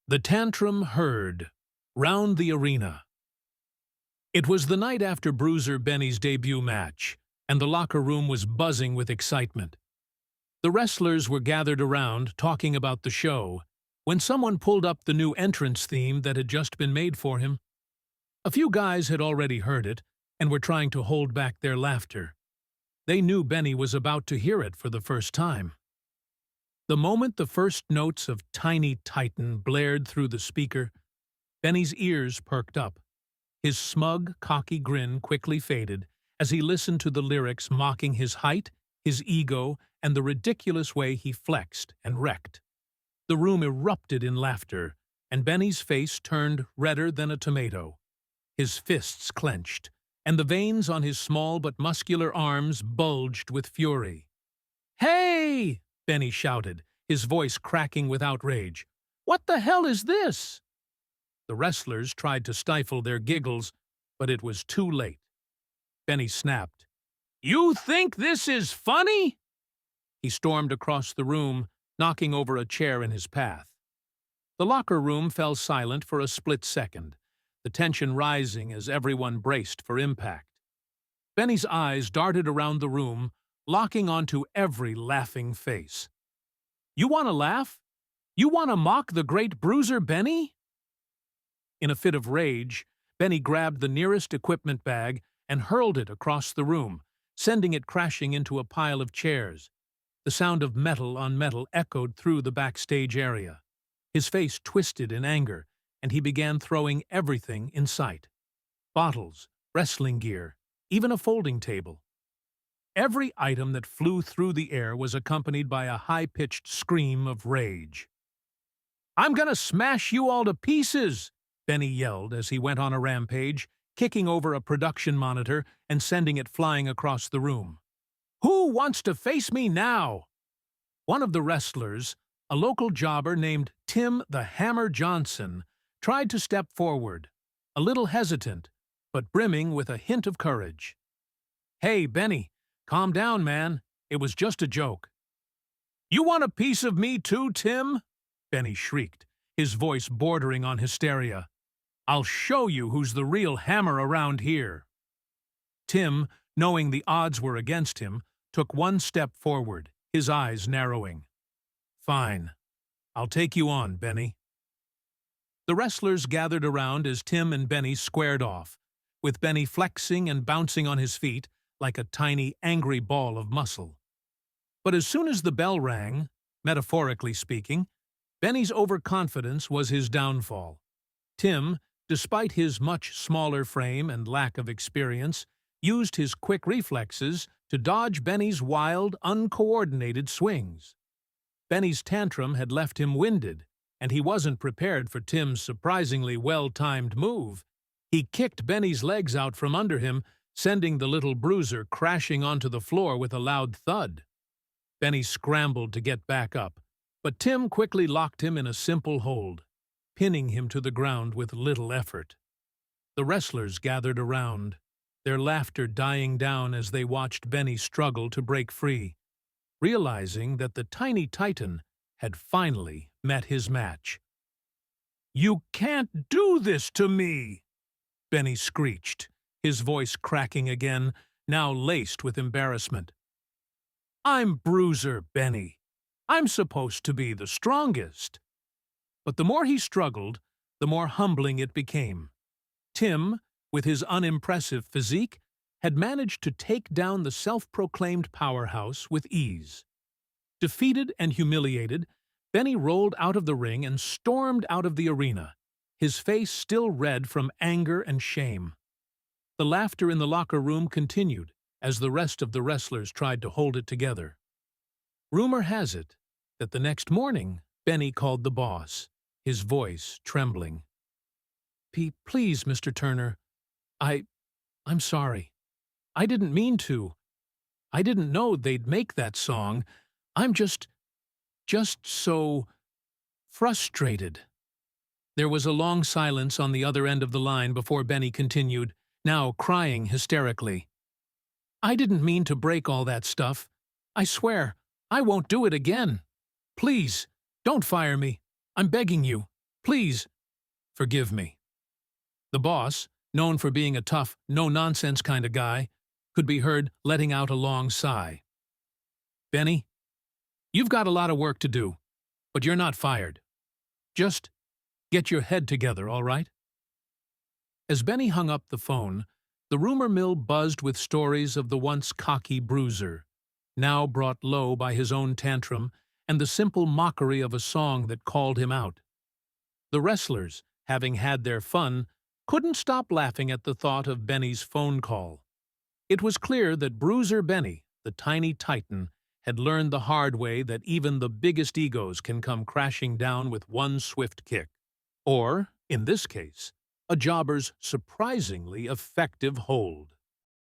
The Tantrum heard, round the arena. It was the night after Bruiser Benny's debut match, and the locker room was buzzing with excitement. The wrestlers were gathered around, talking about the show, when someone pulled up the new entrance theme that had just been made for him. A few guys had already heard it, and were trying to hold back their laughter. They knew Benny was about to hear it for the first time. The moment the first notes of Tiny Titan blared through the speaker, Benny's ears perked up. His smug, cocky grin quickly faded as he listened to the lyrics mocking his height, his ego, and the ridiculous way he flexed and wrecked. The room erupted in laughter, and Benny's face turned redder than a tomato. His fists clenched, and the veins on his small but muscular arms bulged with fury. "Hey!" Benny shouted, his voice cracking with outrage. "What the hell is this?" The wrestlers tried to stifle their giggles, but it was too late. Benny snapped. "You think this is funny?" He stormed across the room, knocking over a chair in his path. The locker room fell silent for a split second, the tension rising as everyone braced for impact. Benny's eyes darted around the room, locking onto every laughing face. "You want to laugh? You want to mock the great Bruiser Benny?" In a fit of rage, Benny grabbed the nearest equipment bag and hurled it across the room, sending it crashing into a pile of chairs. The sound of metal on metal echoed through the backstage area. His face twisted in anger, and he began throwing everything in sight. Bottles, wrestling gear, even a folding table. Every item that flew through the air was accompanied by a high-pitched scream of rage. "I'm gonna smash you all to pieces!" Benny yelled as he went on a rampage, kicking over a production monitor and sending it flying across the room. "Who wants to face me now?" One of the wrestlers, a local jobber named Tim the Hammer Johnson, tried to step forward, a little hesitant, but brimming with a hint of courage. "Hey, Benny, calm down, man. It was just a joke." "You want a piece of me too, Tim?" Benny shrieked, his voice bordering on hysteria. "I'll show you who's the real hammer around here." Tim, knowing the odds were against him, took one step forward, his eyes narrowing. "Fine. I'll take you on, Benny." The wrestlers gathered around as Tim and Benny squared off, with Benny flexing and bouncing on his feet like a tiny, angry ball of muscle. But as soon as the bell rang, metaphorically speaking, Benny's overconfidence was his downfall. Tim, despite his much smaller frame and lack of experience, used his quick reflexes to dodge Benny's wild, uncoordinated swings. Benny's tantrum had left him winded, and he wasn't prepared for Tim's surprisingly well-timed move. He kicked Benny's legs out from under him, sending the little bruiser crashing onto the floor with a loud thud. Benny scrambled to get back up, but Tim quickly locked him in a simple hold, pinning him to the ground with little effort. The wrestlers gathered around, their laughter dying down as they watched Benny struggle to break free, realizing that the tiny titan had finally met his match. "You can't do this to me!" Benny screeched, his voice cracking again, now laced with embarrassment. "I'm Bruiser Benny. I'm supposed to be the strongest." But the more he struggled, the more humbling it became. Tim, with his unimpressive physique, had managed to take down the self-proclaimed powerhouse with ease. Defeated and humiliated, Benny rolled out of the ring and stormed out of the arena, his face still red from anger and shame. The laughter in the locker room continued as the rest of the wrestlers tried to hold it together. Rumor has it that the next morning, Benny called the boss, his voice trembling. Please, Mr. Turner, I'm sorry. I didn't mean to. I didn't know they'd make that song. I'm just so frustrated." There was a long silence on the other end of the line before Benny continued, now crying hysterically. "I didn't mean to break all that stuff. I swear, I won't do it again. Please, don't fire me. I'm begging you. Please, forgive me." The boss, known for being a tough, no-nonsense kind of guy, could be heard letting out a long sigh. "Benny, you've got a lot of work to do, but you're not fired. Just get your head together, all right?" As Benny hung up the phone, the rumor mill buzzed with stories of the once cocky Bruiser, now brought low by his own tantrum and the simple mockery of a song that called him out. The wrestlers, having had their fun, couldn't stop laughing at the thought of Benny's phone call. It was clear that Bruiser Benny, the tiny titan, had learned the hard way that even the biggest egos can come crashing down with one swift kick. Or, in this case, a jobber's surprisingly effective hold.